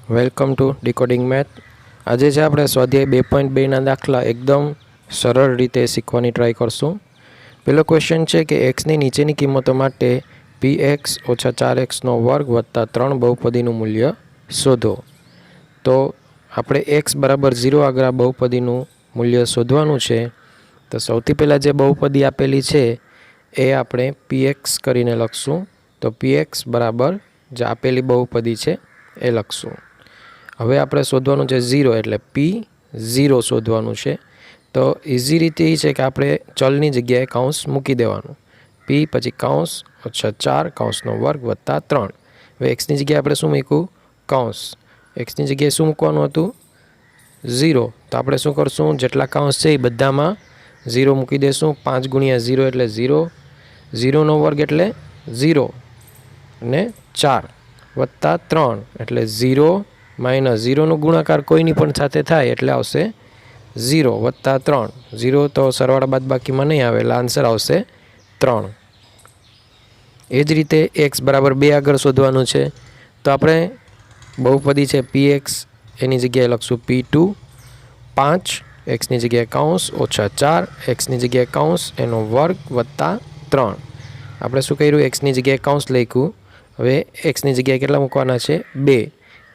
Welcome to decoding math. આજે છે આપણે સ્વાધ્યાય 2.2ના દાખલા એકદમ સરળ રીતે શીખવાની ટ્રાય કરશું। પહેલો ક્વેશ્ચન છે કે એક્સની નીચેની કિંમતો માટે px ઓછા 4xનો વર્ગ વત્તા 3 બહુપદીનું મૂલ્ય શોધો। તો આપણે x બરાબર 0 આગળ આ બહુપદીનું મૂલ્ય શોધવાનું છે। તો સૌથી પહેલાં જે બહુપદી આપેલી છે એ આપણે px કરીને લખશું। તો px બરાબર જે આપેલી બહુપદી છે એ લખશું। હવે આપણે શોધવાનું છે 0 એટલે p0 શોધવાનું છે। તો ઇઝી રીતે એ છે કે આપણે ચલની જગ્યાએ કૌંસ મૂકી દેવાનું, p પછી કૌંસ ઓછા 4 કૌંસનો વર્ગ વત્તા 3। હવે એક્સની જગ્યાએ આપણે શું મૂક્યું? કૌંસ। એક્સની જગ્યાએ શું મૂકવાનું હતું? 0। તો આપણે શું કરશું? જેટલા કૌંસ છે એ બધામાં 0 મૂકી દઈશું। 5 ગુણ્યા 0 એટલે 0, 0નો વર્ગ એટલે 0 અને 4 વત્તા 3 એટલે 0 માઇનસ 0નો ગુણાકાર કોઈની પણ સાથે થાય એટલે આવશે 0 વત્તા 3। 0 તો સરવાળા બાદબાકીમાં નહીં આવે એટલે આન્સર આવશે 3। એ જ રીતે એક્સ બરાબર 2 આગળ શોધવાનું છે। તો આપણે બહુપદી છે px એની જગ્યાએ લખશું p2 5, એક્સની જગ્યાએ કૌંસ ઓછા 4, એક્સની જગ્યાએ કૌંસ એનો વર્ગ વત્તા 3। આપણે શું કર્યું? એક્સની જગ્યાએ કૌંસ લખ્યું। હવે એક્સની જગ્યાએ કેટલા મૂકવાના છે? 2।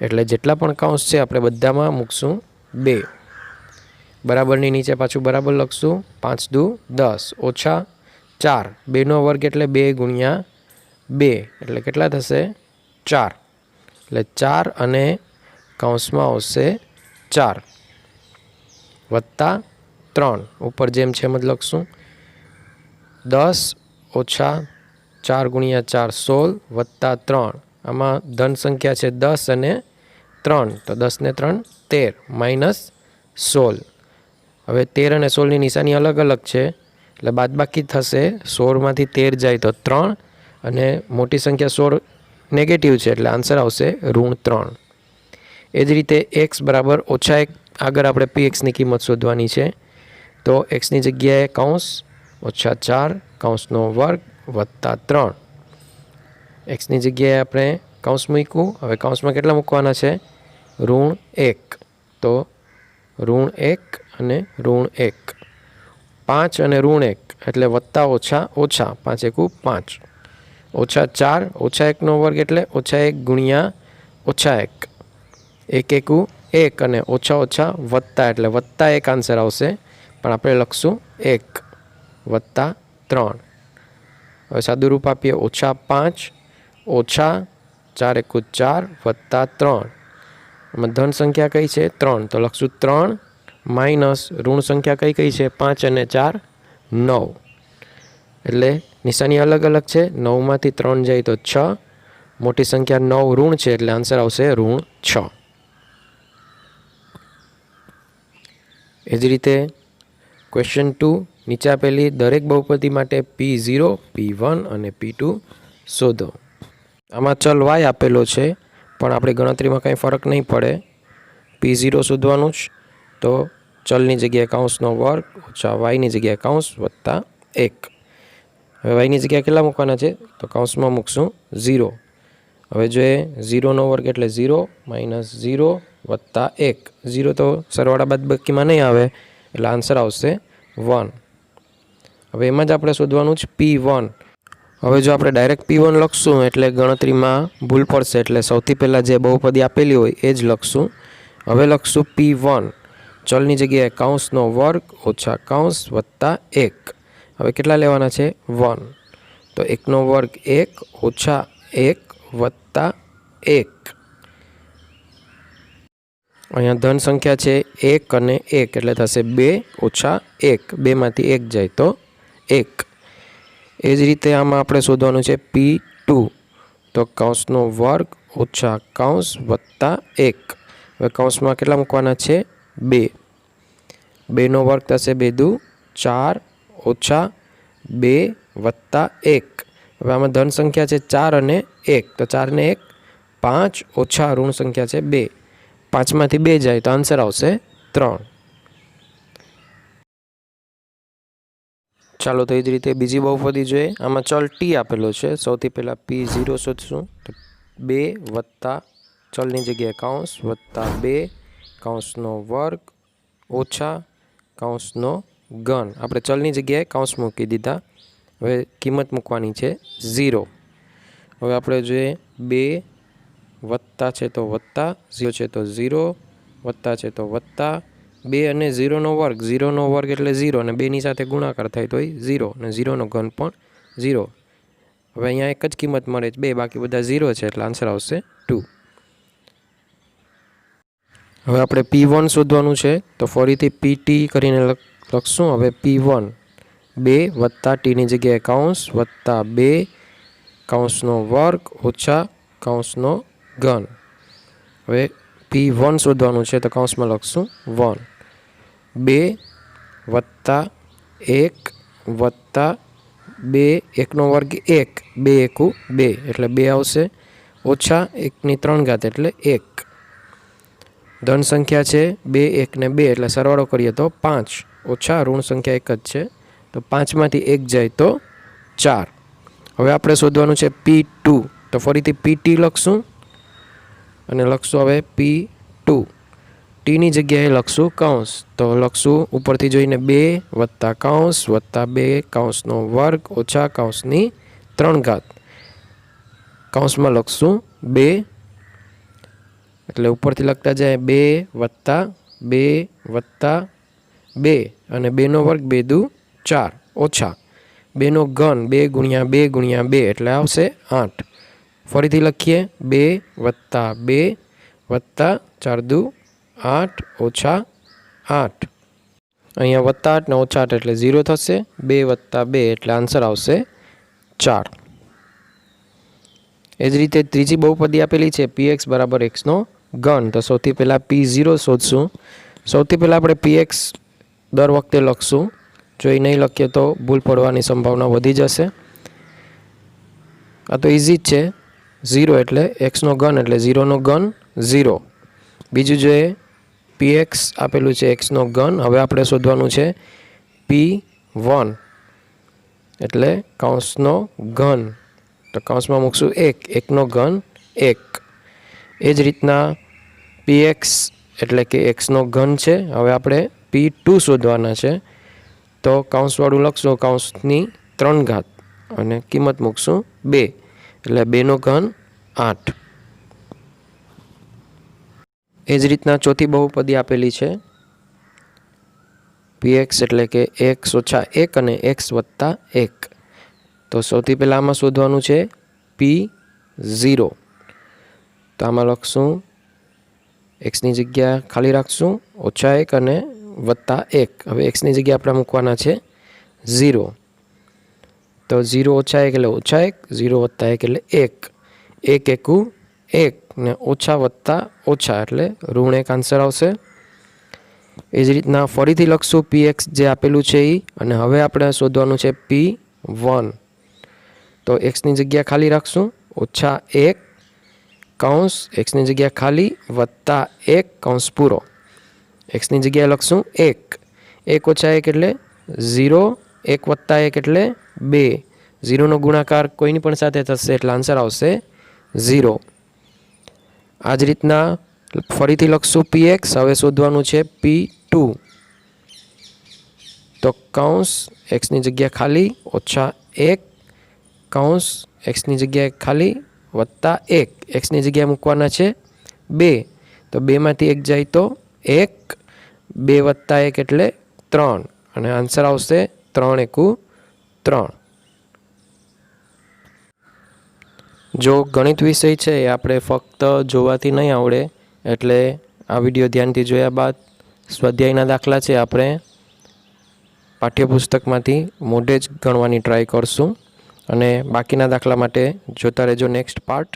એટલે જેટલા પણ કૌંસ છે આપણે બધામાં મૂકશું 2। બરાબરની નીચે પાછું બરાબર લખશું। 5 દુ 10 ઓછા 4, 2નો વર્ગ એટલે 2 ગુણ્યા 2 એટલે કેટલા થશે? 4। એટલે 4 અને કૌંસમાં આવશે 4 વત્તા 3, ઉપર જેમ છે એમ જ લખશું। 10 ઓછા 4 ગુણ્યા 4 16 વત્તા 3, આમાં ધન સંખ્યા છે 10 અને 3, તો 10 ને 3 13 માઇનસ 16। હવે 13 અને 16ની નિશાની અલગ અલગ છે એટલે બાદબાકી થશે। 16માંથી 13 જાય તો 3 અને મોટી સંખ્યા 16 નેગેટિવ છે એટલે આન્સર આવશે -3। એ જ રીતે એક્સ બરાબર ઓછા 1 આગળ આપણે pxની કિંમત શોધવાની છે। તો એક્સની જગ્યાએ કૌંસ ઓછા 4 કૌંસનો વર્ગ વત્તા 3। એક્સની જગ્યાએ આપણે કૌંસ મૂક્યું। હવે કૌંસમાં કેટલા મૂકવાના છે? -1। તો -1 અને -1, 5 અને -1 એટલે વત્તા ઓછા ઓછા, 5 એકુ 5, ઓછા 4 ઓછા 1નો વર્ગ એટલે ઓછા 1 ગુણ્યા ઓછા 1, 1 એકુ 1 અને ઓછા ઓછા વત્તા એટલે વત્તા 1 આન્સર આવશે, પણ આપણે લખશું 1 વત્તા 3। હવે સાદું રૂપ આપીએ ઓછા 5 ઓછા 4 એકુ 4 વત્તા 3। આમાં ધન સંખ્યા કઈ છે? 3, તો લખશું 3 માઇનસ ઋણ સંખ્યા કઈ કઈ છે? 5 અને 4 9, એટલે નિશાની અલગ અલગ છે। 9માંથી 3 જાય તો 6, મોટી સંખ્યા 9 ઋણ છે એટલે આન્સર આવશે -6। એ જ રીતે ક્વેશ્ચન 2, નીચે આપેલી દરેક બહુપદી માટે p0, p1 અને p2 શોધો। આમાં ચલ y આપેલો છે પણ આપણે ગણતરીમાં કંઈ ફરક નહીં પડે, p0 શોધવાનું જ। તો ચલની જગ્યાએ કૌંસનો વર્ગ ઓછા yની જગ્યાએ કૌંસ વત્તા 1। હવે yની જગ્યાએ કેટલા મૂકવાના છે? તો કૌંસમાં મૂકશું 0। હવે જો 0નો વર્ગ એટલે 0 માઇનસ 0 વત્તા 1, 0 તો સરવાળા બાદબાકીમાં નહીં આવે એટલે આન્સર આવશે 1। હવે એમાં જ આપણે શોધવાનું જ p1। હવે જો આપણે ડાયરેક્ટ p1 લખશું એટલે ગણતરીમાં ભૂલ પડશે, એટલે સૌથી પહેલાં જે બહુપદી આપેલી હોય એ જ લખશું। હવે લખશું p1, ચલની જગ્યાએ કૌંસનો વર્ગ ઓછા કૌંસ વત્તા 1। હવે કેટલા લેવાના છે? 1। તો 1નો વર્ગ 1 ઓછા 1 વત્તા 1। અહીંયા ધન સંખ્યા છે 1 અને 1 એટલે થશે 2 ઓછા 1, 2માંથી 1 જાય તો 1। એ જ રીતે આમાં આપણે શોધવાનું છે p2, તો કૌંસનો વર્ગ ઓછા કૌંસ વત્તા 1। હવે કૌંસમાં કેટલા મૂકવાના છે? 2, 2નો વર્ગ થશે 2 દુ 4 ઓછા 2 વત્તા 1। હવે આમાં ધન સંખ્યા છે 4 અને 1, તો 4 ને 1 5 ઓછા ઋણ સંખ્યા છે 2, 5માંથી 2 જાય તો આન્સર આવશે 3। ચાલો તો એ જ રીતે બીજી બહુપદી જોઈએ। આમાં ચલ t આપેલો છે। સૌથી પહેલાં p0 શોધશું। તો 2 વત્તા ચલની જગ્યાએ કૌંસ વત્તા 2 કૌંસનો વર્ગ ઓછા કૌંસનો ઘન. આપણે ચલની જગ્યાએ કૌંસ મૂકી દીધા. હવે કિંમત મૂકવાની છે 0. હવે આપણે જોઈએ 2 વત્તા છે તો વત્તા, 0 છે તો 0, વત્તા છે તો વત્તા 2 અને 0નો વર્ગ. 0નો વર્ગ એટલે 0 અને 2ની સાથે ગુણાકાર થાય તો 0 અને 0નો ઘન પણ 0. હવે અહીંયા એક જ કિંમત મળે છે 2, બાકી બધા 0 છે એટલે આન્સર આવશે 2. હવે આપણે P1 શોધવાનું છે તો ફરીથી PT કરીને લખશું. હવે P1 2 વત્તા ટીની જગ્યાએ કૌંસ વત્તા 2 કૌંસનો વર્ગ ઓછા કૌંસનો ઘન. હવે P1 શોધવાનું છે તો કૌંસમાં લખશું 1. 2 વત્તા 1 વત્તા 2, 1નો વર્ગ 1, 2 એકુ 2 એટલે 2 આવશે, ઓછા 1ની 3 ઘાત એટલે 1. ધન સંખ્યા છે 2, 1 ને 2 એટલે સરવાળો કરીએ તો 5, ઓછા ઋણ સંખ્યા એક જ છે તો 5માંથી 1 જાય તો 4. હવે આપણે શોધવાનું છે P2 તો ફરીથી PT લખશું અને લખશું હવે P2. ટીની જગ્યાએ લખશું કૌંસ તો લખશું ઉપરથી જોઈને 2 વત્તા કૌંસ વત્તા 2 કૌંસનો વર્ગ ઓછા કૌંસની 3 ઘાત. કૌંસમાં લખશું 2 એટલે ઉપરથી લખતા જાય 2 વત્તા 2 વત્તા 2 અને 2નો વર્ગ 2 દુ 4 ઓછા 2નો ઘન 2 ગુણ્યા 2 ગુણ્યા 2 એટલે આવશે 8. ફરીથી લખીએ 2 વત્તા 2 વત્તા 4 દુ 8 ઓછા 8. અહીંયા વત્તા 8 ને ઓછા 8 એટલે 0 થશે. 2 વત્તા 2 એટલે આન્સર આવશે 4. એ જ રીતે ત્રીજી બહુપદી આપેલી છે px બરાબર xનો ઘન. તો સૌથી પહેલાં P0 શોધશું. સૌથી પહેલાં આપણે px દર વખતે લખશું. જો એ નહીં લખીએ તો ભૂલ પડવાની સંભાવના વધી જશે. આ તો ઇઝી જ છે. 0 એટલે xનો ઘન એટલે 0નો ઘન 0. બીજું જોઈએ px આપેલું છે xનો ઘન. હવે આપણે શોધવાનું છે P1 એટલે કૌંસનો ઘન. તો કૌંસમાં મૂકશું 1, 1નો ઘન 1. એ જ રીતના px એટલે કે xનો ઘન છે. હવે આપણે P2 શોધવાના છે તો કૌંસવાળું લખશું કૌંસની 3 ઘાત અને કિંમત મૂકશું 2 એટલે 2નો ઘન 8. એ જ રીતના ચોથી બહુપદી આપેલી છે px એટલે કે x ઓછા 1 અને x વત્તા 1. તો સૌથી પહેલાં આમાં શોધવાનું છે P0. તો આમાં લખશું xની જગ્યા ખાલી રાખશું ઓછા 1 અને વત્તા 1. હવે xની જગ્યા આપણે મૂકવાના છે 0. તો 0 ઓછા 1 એટલે ઓછા 1, 0 વત્તા 1 એટલે 1, 1 એકુ 1 ને ઓછા વત્તા ઓછા એટલે ઋણ 1 આન્સર આવશે. એ જ રીતના ફરીથી લખશું px જે આપેલું છે એ. અને હવે આપણે શોધવાનું છે P1. તો xની જગ્યા ખાલી રાખશું ઓછા 1 કૌંસ xની જગ્યા ખાલી વત્તા 1 કૌંસ પૂરો. xની જગ્યાએ લખશું 1, 1 ઓછા 1 એટલે 0, 1 વત્તા 1 એટલે 2. 0નો ગુણાકાર કોઈની પણ સાથે થશે એટલે આન્સર આવશે 0. આ જ રીતના ફરીથી લખશું px. હવે શોધવાનું છે P2. તો કૌંસ xની જગ્યા ખાલી ઓછા 1 કૌંસ xની જગ્યાએ ખાલી વત્તા 1. xની જગ્યાએ મૂકવાના છે 2. તો 2માંથી 1 જાય તો 1, 2 વત્તા 1 એટલે 3 અને આન્સર આવશે 3 એકુ 3. જો ગણિત વિષય છે એ આપણે ફક્ત જોવાથી નહીં આવડે એટલે આ વિડીયો ધ્યાનથી જોયા બાદ સ્વાધ્યાયના દાખલા છે આપણે પાઠ્યપુસ્તકમાંથી મોઢે જ ગણવાની ટ્રાય કરશું અને બાકીના દાખલા માટે જોતા રહેજો નેક્સ્ટ પાર્ટ.